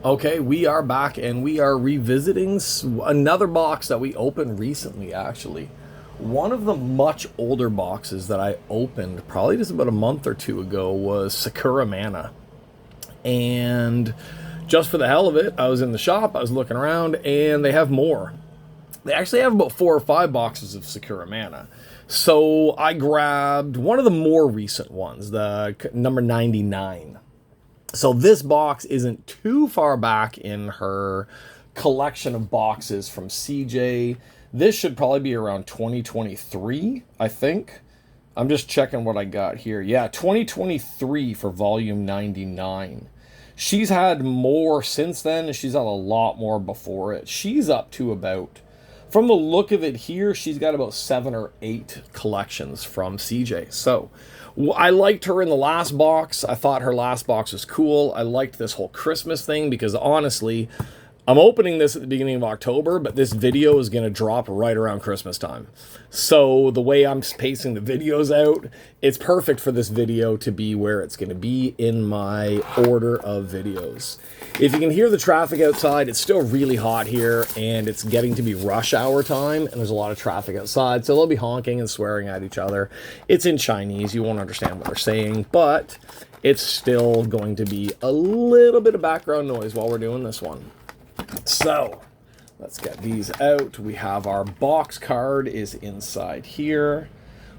Okay, we are back and we are revisiting another box that we opened recently, actually. One of the much older boxes that I opened probably just about a month or two ago was Sakura Mana. And just for the hell of it, I was in the shop, I was looking around, and they have more. They actually have about 4 or 5 boxes of Sakura Mana. So I grabbed one of the more recent ones, the number 99. So this box isn't too far back in her collection of boxes from CJ. This should probably be around 2023, I think. I'm just checking what I got here. Yeah, 2023 for volume 99. She's had more since then, and she's had a lot more before it. She's up to about, from the look of it here, she's got about 7 or 8 collections from CJ. So I liked her in the last box. I thought her last box was cool. I liked this whole Christmas thing because honestly, I'm opening this at the beginning of October, but this video is going to drop right around Christmas time. So the way I'm pacing the videos out, it's perfect for this video to be where it's going to be in my order of videos. If you can hear the traffic outside, it's still really hot here, and it's getting to be rush hour time, and there's a lot of traffic outside, so they'll be honking and swearing at each other. It's in Chinese. You won't understand what they're saying, but it's still going to be a little bit of background noise while we're doing this one. So let's get these out. We have our box card is inside here.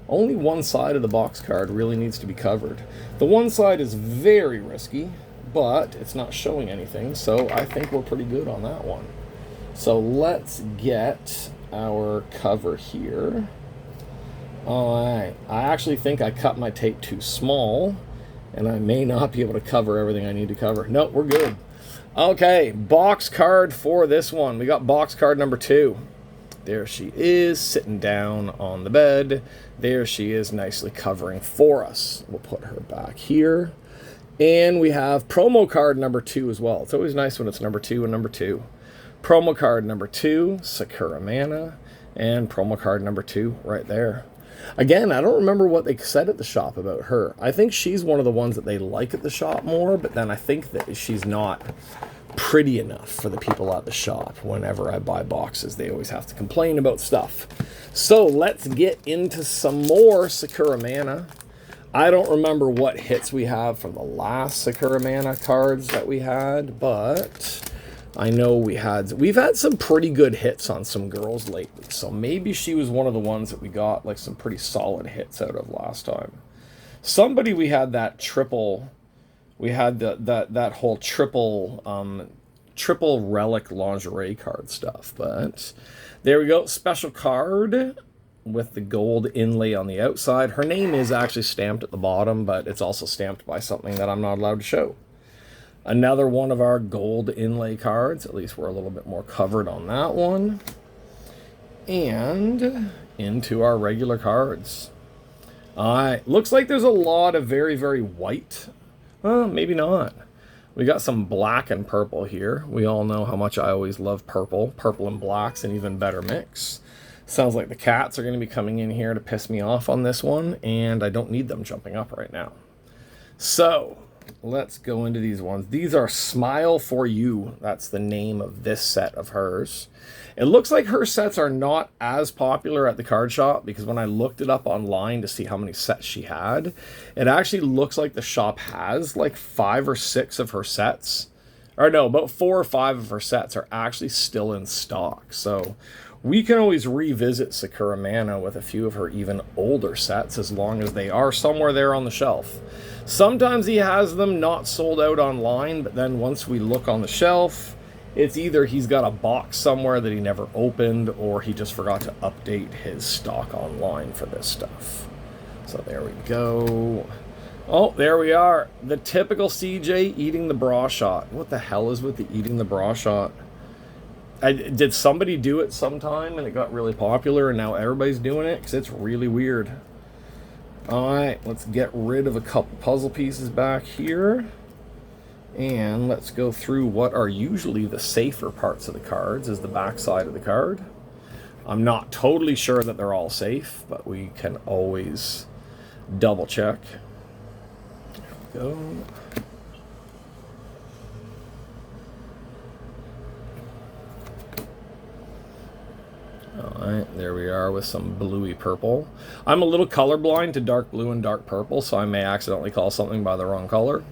Only one side of the box card really needs to be covered. The one side is very risky, but it's not showing anything, so I think we're pretty good on that one. So let's get our cover here. All right, I actually think I cut my tape too small, and I may not be able to cover everything I need to cover. No, we're good. Okay, box card for this one. We got box card number 2. There she is, sitting down on the bed. There she is, nicely covering for us. We'll put her back here. And we have promo card number 2 as well. It's always nice when it's number 2 and number 2. Promo card number 2, Sakura Mana. And promo card number 2 right there. Again, I don't remember what they said at the shop about her. I think she's one of the ones that they like at the shop more, but then I think that she's not pretty enough for the people at the shop. Whenever I buy boxes, they always have to complain about stuff. So let's get into some more Sakura Mana. I don't remember what hits we have from the last Sakura Mana cards that we had, but I know we've had some pretty good hits on some girls lately, so maybe she was one of the ones that we got like some pretty solid hits out of last time. Somebody we had that triple, we had that whole triple relic lingerie card stuff, but there we go. Special card with the gold inlay on the outside. Her name is actually stamped at the bottom, but it's also stamped by something that I'm not allowed to show. Another one of our gold inlay cards. At least we're a little bit more covered on that one. And into our regular cards. Looks like there's a lot of very, very white. Maybe not. We got some black and purple here. We all know how much I always love purple. Purple and black's an even better mix. Sounds like the cats are going to be coming in here to piss me off on this one, and I don't need them jumping up right now. So let's go into these ones. These are Smile for You. That's the name of this set of hers. It looks like her sets are not as popular at the card shop, because when I looked it up online to see how many sets she had, it actually looks like the shop has like 5 or 6 of her sets. Or no, about 4 or 5 of her sets are actually still in stock. So we can always revisit Sakura Mana with a few of her even older sets, as long as they are somewhere there on the shelf. Sometimes he has them not sold out online, but then once we look on the shelf, it's either he's got a box somewhere that he never opened, or he just forgot to update his stock online for this stuff. So there we go. Oh, there we are. The typical CJ eating the bra shot. What the hell is with the eating the bra shot? Did somebody do it sometime and it got really popular and now everybody's doing it? Because it's really weird. Alright, let's get rid of a couple puzzle pieces back here. And let's go through what are usually the safer parts of the cards, is the back side of the card. I'm not totally sure that they're all safe, but we can always double check. There we go. Alright, there we are with some bluey purple. I'm a little colorblind to dark blue and dark purple, so I may accidentally call something by the wrong color.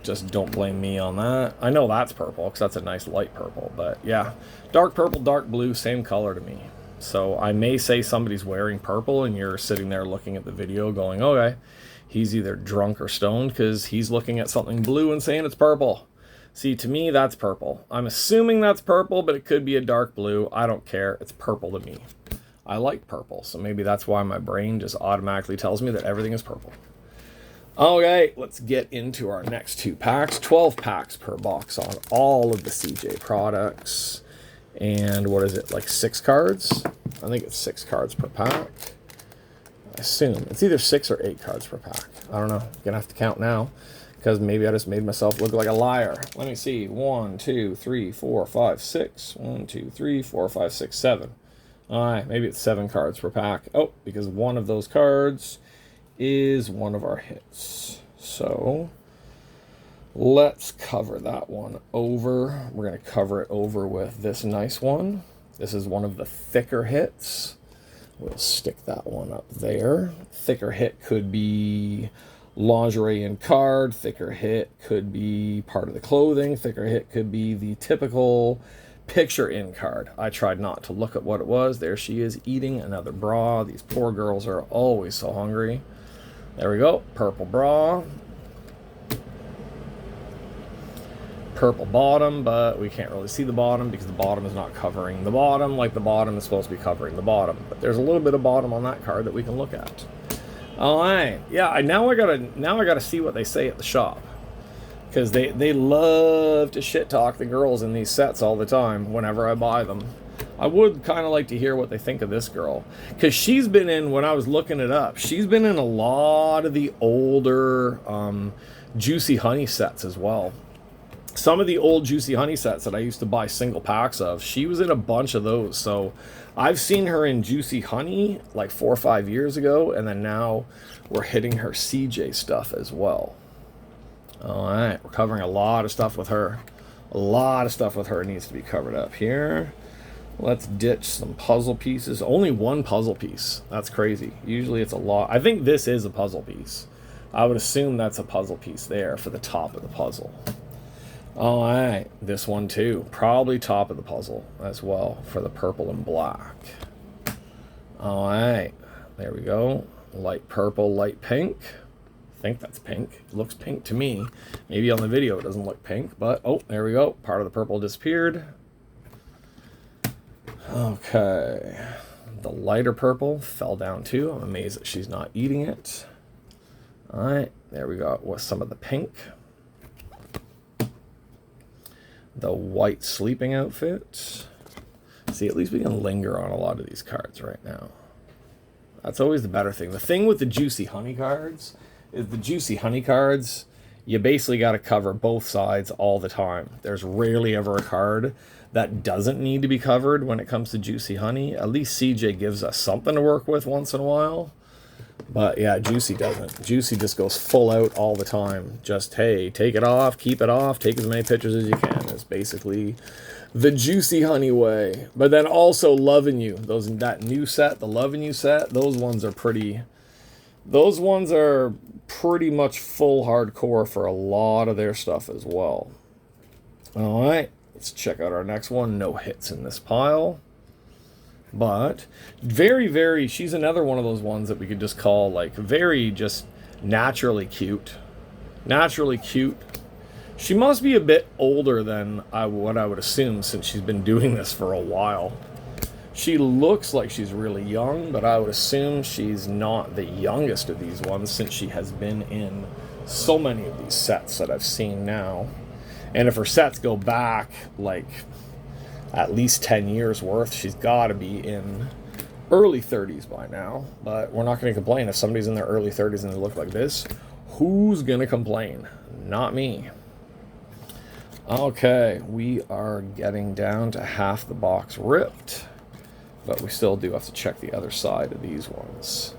Just don't blame me on that. I know that's purple, because that's a nice light purple. But yeah, dark purple, dark blue, same color to me. So I may say somebody's wearing purple, and you're sitting there looking at the video going, okay, he's either drunk or stoned, because he's looking at something blue and saying it's purple. See, to me, that's purple. I'm assuming that's purple, but it could be a dark blue. I don't care. It's purple to me. I like purple, so maybe that's why my brain just automatically tells me that everything is purple. Okay, let's get into our next 2 packs. 12 packs per box on all of the CJ products. And what is it, like 6 cards? I think it's 6 cards per pack. I assume. It's either 6 or 8 cards per pack. I don't know. I'm going to have to count now, because maybe I just made myself look like a liar. Let me see. 1, 2, 3, 4, 5, 6. 1, 2, 3, 4, 5, 6, 7. All right, maybe it's 7 cards per pack. Oh, because one of those cards is one of our hits. So let's cover that one over. We're going to cover it over with this nice one. This is one of the thicker hits. We'll stick that one up there. Thicker hit could be lingerie and card. Thicker hit could be part of the clothing. Thicker hit could be the typical picture in card. I tried not to look at what it was. There she is eating another bra. These poor girls are always so hungry. There we go. Purple bra. Purple bottom, but we can't really see the bottom because the bottom is not covering the bottom like the bottom is supposed to be covering the bottom. But there's a little bit of bottom on that card that we can look at. All right. Yeah, now I gotta see what they say at the shop. Because they love to shit talk the girls in these sets all the time whenever I buy them. I would kind of like to hear what they think of this girl. Because she's been in, when I was looking it up, she's been in a lot of the older Juicy Honey sets as well. Some of the old Juicy Honey sets that I used to buy single packs of, she was in a bunch of those. So I've seen her in Juicy Honey like 4 or 5 years ago, and then now we're hitting her CJ stuff as well. All right, we're covering a lot of stuff with her. A lot of stuff with her needs to be covered up here. Let's ditch some puzzle pieces. Only one puzzle piece. That's crazy. Usually it's a lot. I think this is a puzzle piece. I would assume that's a puzzle piece there for the top of the puzzle. All right, this one too. Probably top of the puzzle as well for the purple and black. All right, there we go. Light purple, light pink. I think that's pink. It looks pink to me. Maybe on the video it doesn't look pink, but oh, there we go. Part of the purple disappeared. Okay. The lighter purple fell down too. I'm amazed that she's not eating it. All right, there we go with some of the pink. The white sleeping outfit. See, at least we can linger on a lot of these cards right now. That's always the better thing. The thing with the Juicy Honey cards is the Juicy Honey cards, you basically got to cover both sides all the time. There's rarely ever a card that doesn't need to be covered when it comes to Juicy Honey. At least CJ gives us something to work with once in a while. But yeah, Juicy doesn't. Juicy just goes full out all the time. Just, hey, take it off, keep it off, take as many pictures as you can. It's basically the Juicy Honey way. But then also Lovin' You. That new set, the Lovin' You set, those ones are pretty much full hardcore for a lot of their stuff as well. All right, let's check out our next one. No hits in this pile. But very, she's another one of those ones that we could just call like very just naturally cute. Naturally cute. She must be a bit older than what I would assume since she's been doing this for a while. She looks like she's really young, but I would assume she's not the youngest of these ones since she has been in so many of these sets that I've seen now. And if her sets go back like at least 10 years worth, she's got to be in early 30s by now. But we're not going to complain. If somebody's in their early 30s and they look like this, who's going to complain? Not me. Okay, we are getting down to half the box ripped. But we still do have to check the other side of these ones.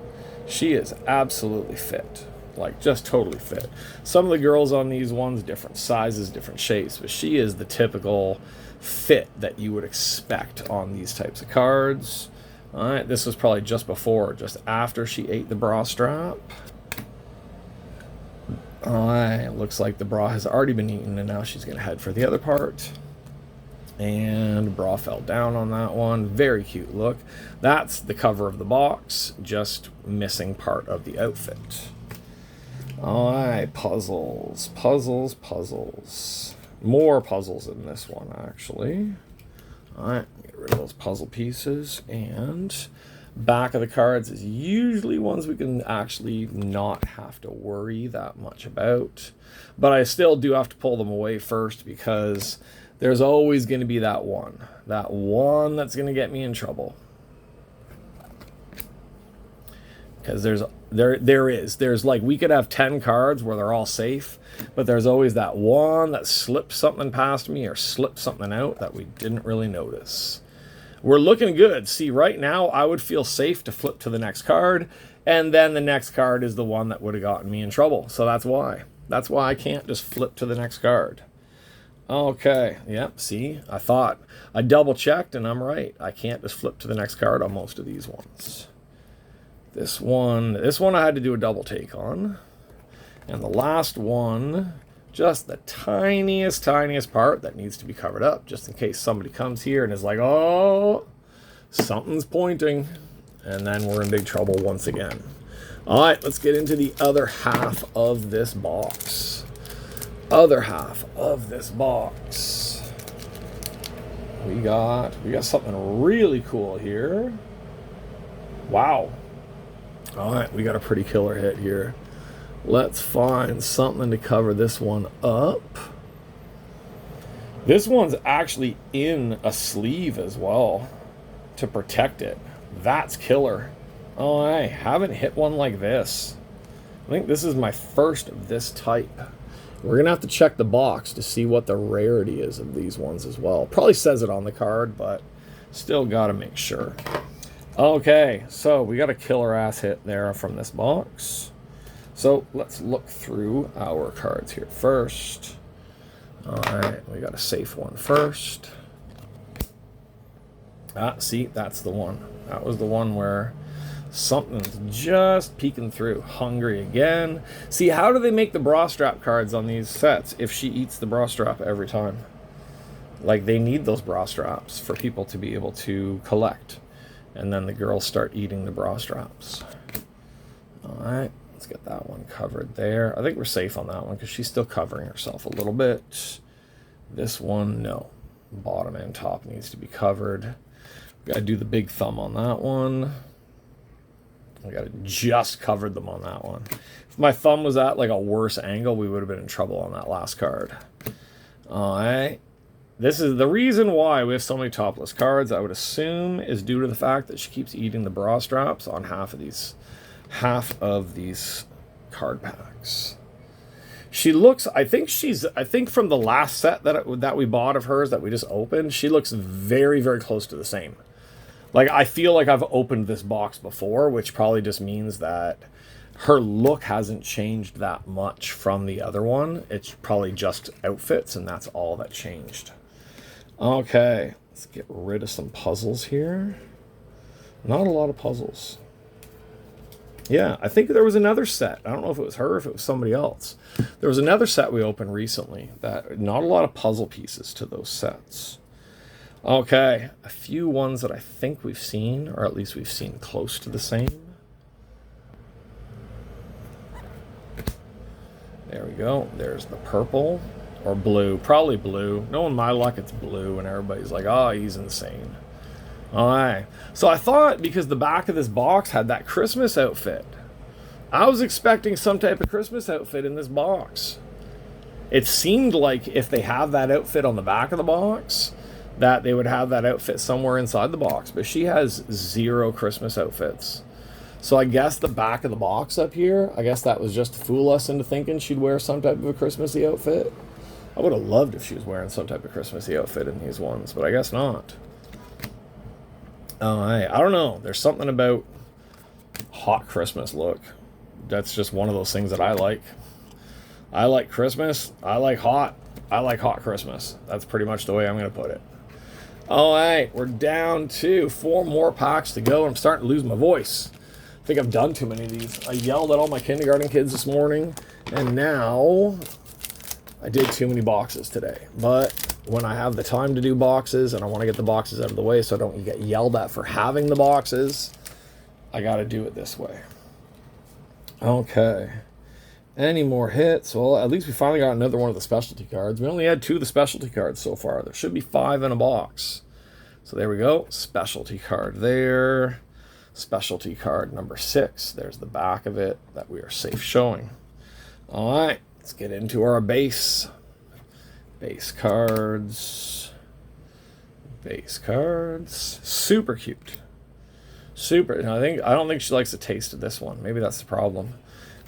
She is absolutely fit. Like, just totally fit. Some of the girls on these ones, different sizes, different shapes. But she is the typical fit that you would expect on these types of cards. All right, this was probably just before, just after she ate the bra strap. All right, looks like the bra has already been eaten, and now she's going to head for the other part. And bra fell down on that one. Very cute look. That's the cover of the box, just missing part of the outfit. All right, puzzles, puzzles, puzzles. More puzzles in this one, actually. All right, get rid of those puzzle pieces. And back of the cards is usually ones we can actually not have to worry that much about. But I still do have to pull them away first because there's always going to be that one that's going to get me in trouble. Because there's like, we could have 10 cards where they're all safe, but there's always that one that slips something past me or slips something out that we didn't really notice. We're looking good. See, right now I would feel safe to flip to the next card, and then the next card is the one that would have gotten me in trouble. So that's why I can't just flip to the next card. Okay, yep, see, I double checked and I'm right. I can't just flip to the next card on most of these ones. This one I had to do a double take on. And the last one, just the tiniest part that needs to be covered up, just in case somebody comes here and is like, oh, something's pointing. And then we're in big trouble once again. All right, let's get into the other half of this box. Other half of this box. We got something really cool here. Wow. All right, we got a pretty killer hit here. Let's find something to cover this one up. This one's actually in a sleeve as well to protect it. That's killer. Oh, I haven't hit one like this. I think this is my first of this type. We're going to have to check the box to see what the rarity is of these ones as well. Probably says it on the card, but still got to make sure. Okay, so we got a killer ass hit there from this box. So let's look through our cards here first. All right, we got a safe one first. See, that's the one. That was the one where something's just peeking through. Hungry again. See, how do they make the bra strap cards on these sets if she eats the bra strap every time? Like, they need those bra straps for people to be able to collect. And then the girls start eating the bra straps. All right, let's get that one covered there. I think we're safe on that one because she's still covering herself a little bit. This one, no. Bottom and top needs to be covered. Got to do the big thumb on that one. I got to just covered them on that one. If my thumb was at like a worse angle, we would have been in trouble on that last card. All right. This is the reason why we have so many topless cards, I would assume, is due to the fact that she keeps eating the bra straps on half of these card packs. She looks, I think from the last set that we bought of hers that we just opened, she looks very, very close to the same. Like, I feel like I've opened this box before, which probably just means that her look hasn't changed that much from the other one. It's probably just outfits, and that's all that changed. Okay, let's get rid of some puzzles here. Not a lot of puzzles. Yeah, I think there was another set. I don't know if it was her or if it was somebody else. There was another set we opened recently that not a lot of puzzle pieces to those sets. Okay, a few ones that I think we've seen, or at least we've seen close to the same. There we go. There's the purple. Or blue. Probably blue. Knowing my luck, it's blue, and everybody's like, oh, he's insane. Alright. So I thought, because the back of this box had that Christmas outfit, I was expecting some type of Christmas outfit in this box. It seemed like if they have that outfit on the back of the box, that they would have that outfit somewhere inside the box. But she has 0 Christmas outfits. So I guess the back of the box up here, I guess that was just to fool us into thinking she'd wear some type of a Christmassy outfit. I would have loved if she was wearing some type of Christmassy outfit in these ones, but I guess not. I don't know. There's something about hot Christmas look. That's just one of those things that I like. I like Christmas. I like hot. I like hot Christmas. That's pretty much the way I'm going to put it. All right, we're down to 4 more packs to go. I'm starting to lose my voice. I think I've done too many of these. I yelled at all my kindergarten kids this morning, and now I did too many boxes today. But when I have the time to do boxes and I want to get the boxes out of the way so I don't get yelled at for having the boxes, I got to do it this way. Okay. Any more hits? Well, at least we finally got another one of the specialty cards. We only had 2 of the specialty cards so far. There should be 5 in a box. So there we go. Specialty card there. Specialty card number 6. There's the back of it that we are safe showing. All right. Let's get into our base. Base cards. Base cards. Super cute. Super. And I don't think she likes the taste of this one. Maybe that's the problem.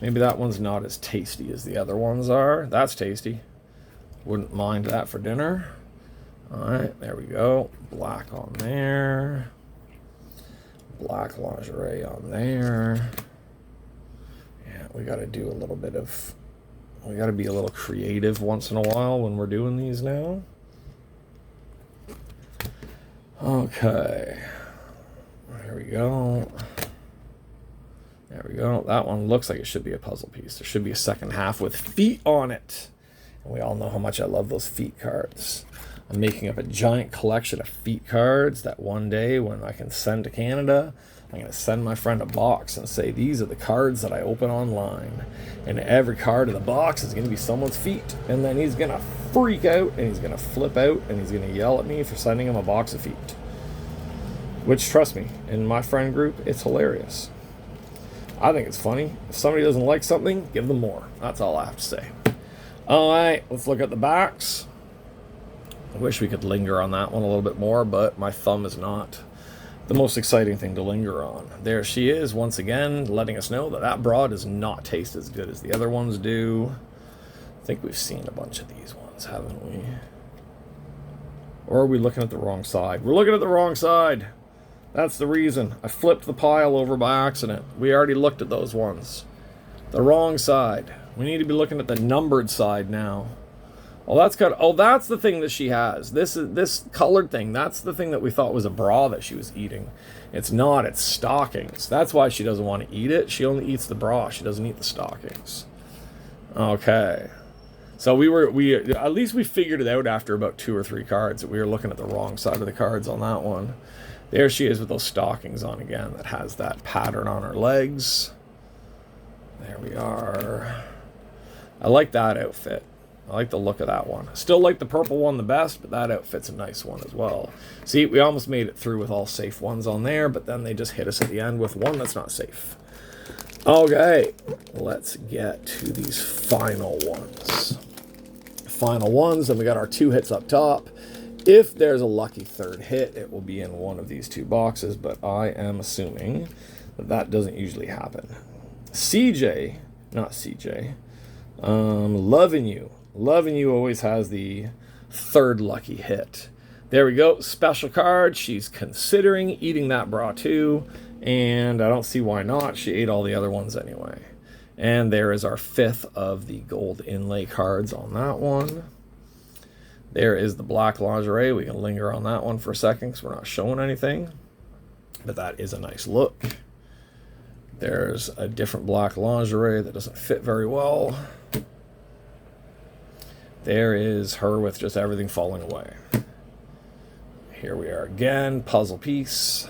Maybe that one's not as tasty as the other ones are. That's tasty. Wouldn't mind that for dinner. All right, there we go. Black on there. Black lingerie on there. Yeah, we got to do a little bit of... We got to be a little creative once in a while when we're doing these now. Okay. There we go. There we go. That one looks like it should be a puzzle piece. There should be a second half with feet on it. And we all know how much I love those feet cards. I'm making up a giant collection of feet cards that one day when I can send to Canada, I'm going to send my friend a box and say, these are the cards that I open online. And every card in the box is going to be someone's feet. And then he's going to freak out and he's going to flip out and he's going to yell at me for sending him a box of feet. Which, trust me, in my friend group, it's hilarious. I think it's funny. If somebody doesn't like something, give them more. That's all I have to say. All right, let's look at the backs. I wish we could linger on that one a little bit more, but my thumb is not the most exciting thing to linger on. There she is, once again, letting us know that that bra does not taste as good as the other ones do. I think we've seen a bunch of these ones, haven't we? Or are we looking at the wrong side? We're looking at the wrong side. That's the reason. I flipped the pile over by accident. We already looked at those ones. The wrong side. We need to be looking at the numbered side now. Oh, that's got. Oh, that's the thing that she has. This colored thing. That's the thing that we thought was a bra that she was eating. It's not. It's stockings. That's why she doesn't want to eat it. She only eats the bra. She doesn't eat the stockings. Okay. So we at least we figured it out after about 2 or 3 cards that we were looking at the wrong side of the cards on that one. There she is with those stockings on again. That has that pattern on her legs. There we are. I like that outfit. I like the look of that one. Still like the purple one the best, but that outfit's a nice one as well. See, we almost made it through with all safe ones on there, but then they just hit us at the end with one that's not safe. Okay, let's get to these final ones. Final ones, and we got our 2 hits up top. If there's a lucky 3rd hit, it will be in one of these 2 boxes, but I am assuming that that doesn't usually happen. CJ, not CJ, Loving You. Loving You always has the 3rd lucky hit. There we go. Special card. She's considering eating that bra too, and I don't see why not. She ate all the other ones anyway. And there is our 5th of the gold inlay cards on that one. There is the black lingerie. We can linger on that one for a second because we're not showing anything. But that is a nice look. There's a different black lingerie that doesn't fit very well. There is her with just everything falling away. Here we are again. Puzzle piece.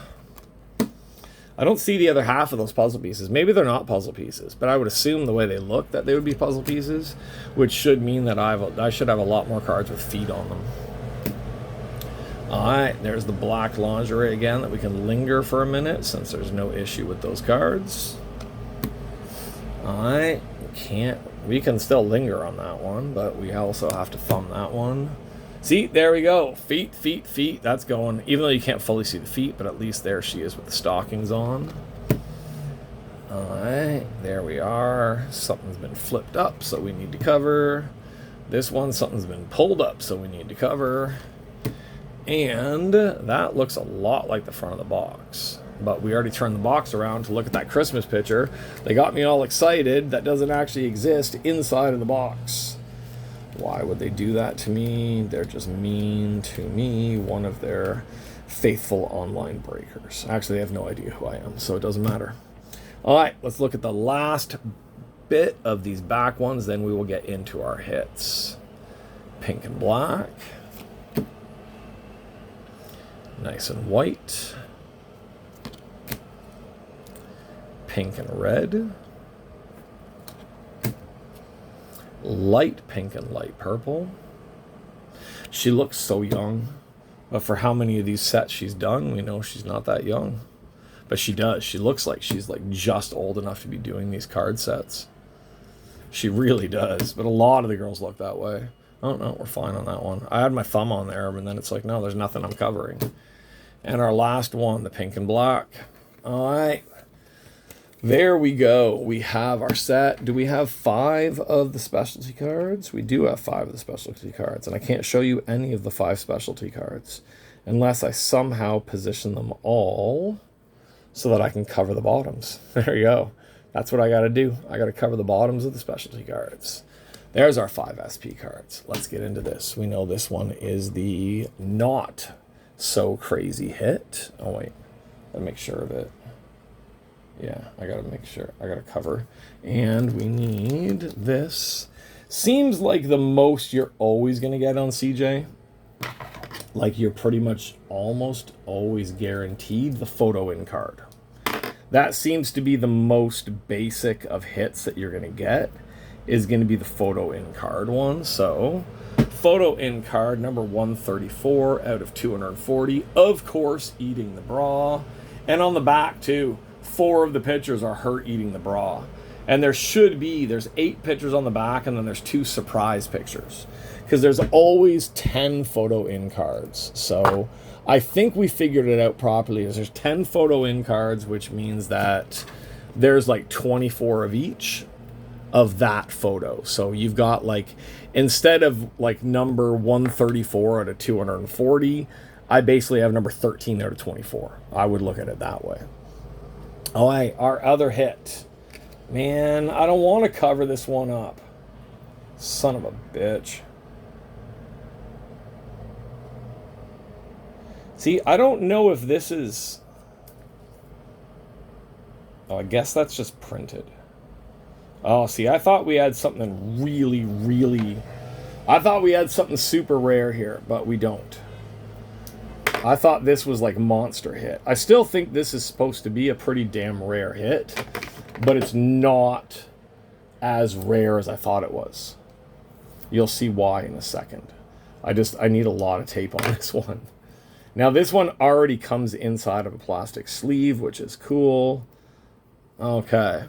I don't see the other half of those puzzle pieces. Maybe they're not puzzle pieces, but I would assume the way they look that they would be puzzle pieces, which should mean that I should have a lot more cards with feet on them. All right, there's the black lingerie again that we can linger for a minute since there's no issue with those cards. All right, we can still linger on that one, but we also have to thumb that one. See, there we go. Feet, feet, feet. That's going. Even though you can't fully see the feet, but at least there she is with the stockings on. All right, there we are. Something's been flipped up, so we need to cover. This one, something's been pulled up, so we need to cover. And that looks a lot like the front of the box. But we already turned the box around to look at that Christmas picture. They got me all excited. That doesn't actually exist inside of the box. Why would they do that to me? They're just mean to me. One of their faithful online breakers. Actually, they have no idea who I am, so it doesn't matter. All right, let's look at the last bit of these back ones, then we will get into our hits. Pink and black. Nice and white. Pink and red. Light pink and light purple. She looks so young, but for how many of these sets she's done, we know she's not that young. But she does. She looks like she's like just old enough to be doing these card sets. She really does. But a lot of the girls look that way. Oh, no, we're fine on that one. I had my thumb on there, and then it's like, no, there's nothing I'm covering. And our last one, the pink and black. All right. There we go. We have our set. Do we have 5 of the specialty cards? We do have 5 of the specialty cards, and I can't show you any of the 5 specialty cards unless I somehow position them all so that I can cover the bottoms. There you go. That's what I got to do. I got to cover the bottoms of the specialty cards. There's our 5 SP cards. Let's get into this. We know this one is the not so crazy hit. Oh, wait. Let me make sure of it. Yeah, I gotta make sure. I gotta cover. And we need this. Seems like the most you're always gonna get on CJ. Like you're pretty much almost always guaranteed the photo in card. That seems to be the most basic of hits that you're gonna get, is gonna be the photo in card one. So photo in card number 134 out of 240. Of course, eating the bra. And on the back too. 4 of the pictures are her eating the bra. And there's 8 pictures on the back, and then there's 2 surprise pictures. Because there's always 10 photo in cards. So I think we figured it out properly. There's 10 photo in cards, which means that there's like 24 of each of that photo. So you've got like, instead of like number 134 out of 240, I basically have number 13 out of 24. I would look at it that way. All right, our other hit. Man, I don't want to cover this one up. Son of a bitch. See, I don't know if this is... Oh, I guess that's just printed. Oh, see, I thought we had something really... I thought we had something super rare here, but we don't. I thought this was like monster hit. I still think this is supposed to be a pretty damn rare hit, but it's not as rare as I thought it was. You'll see why in a second. I need a lot of tape on this one. Now this one already comes inside of a plastic sleeve, which is cool. Okay.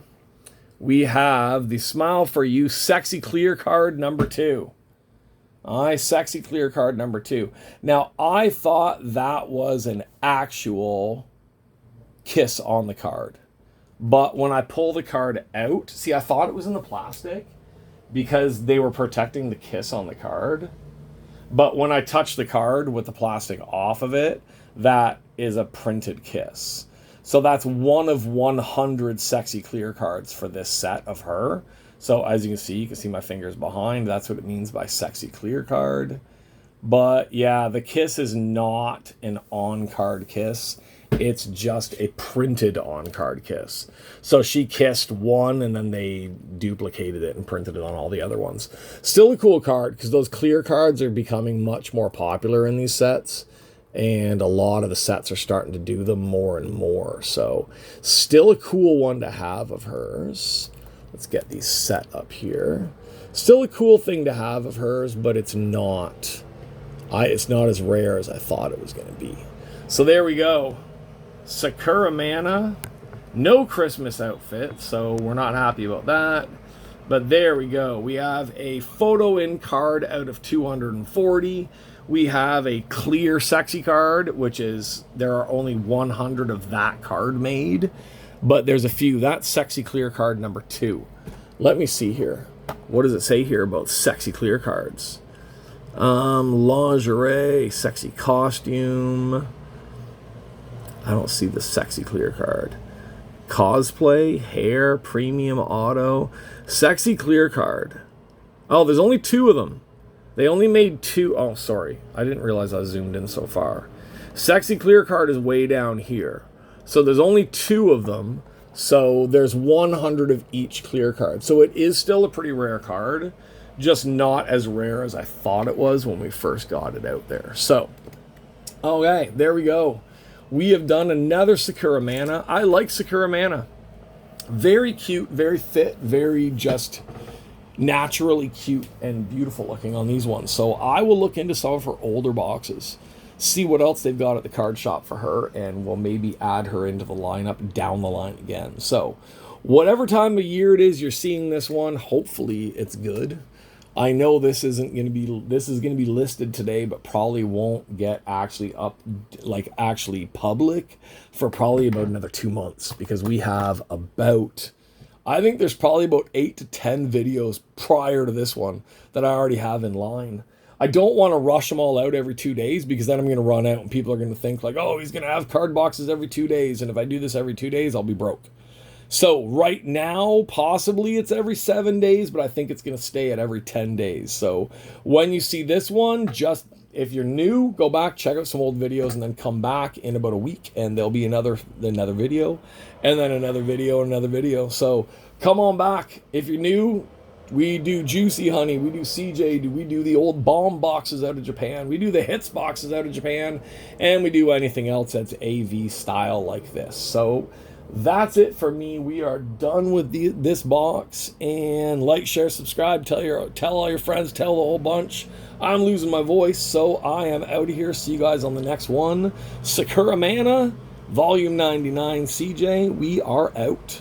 We have the Smile for You Sexy Clear card number 2. Sexy Clear card number 2. Now, I thought that was an actual kiss on the card. But when I pull the card out, see, I thought it was in the plastic because they were protecting the kiss on the card. But when I touch the card with the plastic off of it, that is a printed kiss. So that's one of 100 Sexy Clear cards for this set of her. So as you can see my fingers behind. That's what it means by Sexy Clear card. But yeah, the kiss is not an on-card kiss. It's just a printed on-card kiss. So she kissed one and then they duplicated it and printed it on all the other ones. Still a cool card because those clear cards are becoming much more popular in these sets. And a lot of the sets are starting to do them more and more. So still a cool one to have of hers. Let's get these set up here. Still a cool thing to have of hers, but it's not as rare as I thought it was going to be. So there we go. Sakura Mana. No Christmas outfit, so we're not happy about that. But there we go. We have a photo in card out of 240. We have a clear sexy card, which is, there are only 100 of that card made. But there's a few. That's Sexy Clear card number 2. Let me see here. What does it say here about Sexy Clear cards? Lingerie, sexy costume. I don't see the Sexy Clear card. Cosplay, hair, premium auto. Sexy Clear card. Oh, there's only 2 of them. They only made 2. Oh, sorry. I didn't realize I zoomed in so far. Sexy clear card is way down here. So there's only 2 of them. So there's 100 of each clear card. So it is still a pretty rare card. Just not as rare as I thought it was when we first got it out there. So, okay, there we go. We have done another Sakura Mana. I like Sakura Mana. Very cute, very fit, very just naturally cute and beautiful looking on these ones. So I will look into some of her older boxes, see what else they've got at the card shop for her, and we'll maybe add her into the lineup down the line again. So whatever time of year it is you're seeing this one, hopefully it's good. I know this is going to be listed today, but probably won't get actually up, like actually public, for probably about another 2 months, because we have about, I think there's probably about 8 to 10 videos prior to this one that I already have in line. I don't want to rush them all out every 2 days, because then I'm going to run out and people are going to think like, oh, he's going to have card boxes every 2 days. And if I do this every 2 days, I'll be broke. So right now, possibly it's every 7 days, but I think it's going to stay at every 10 days. So when you see this one, just if you're new, go back, check out some old videos, and then come back in about a week, and there'll be another video, and then another video, and another video. So come on back. If you're new, we do Juicy Honey, we do CJ, we do the old bomb boxes out of Japan, we do the hits boxes out of Japan, and we do anything else that's AV style like this. So that's it for me. We are done with this box. And like, share, subscribe, tell all your friends, tell the whole bunch. I'm losing my voice, so I am out of here. See you guys on the next one. Sakura Mana, Volume 99. CJ, we are out.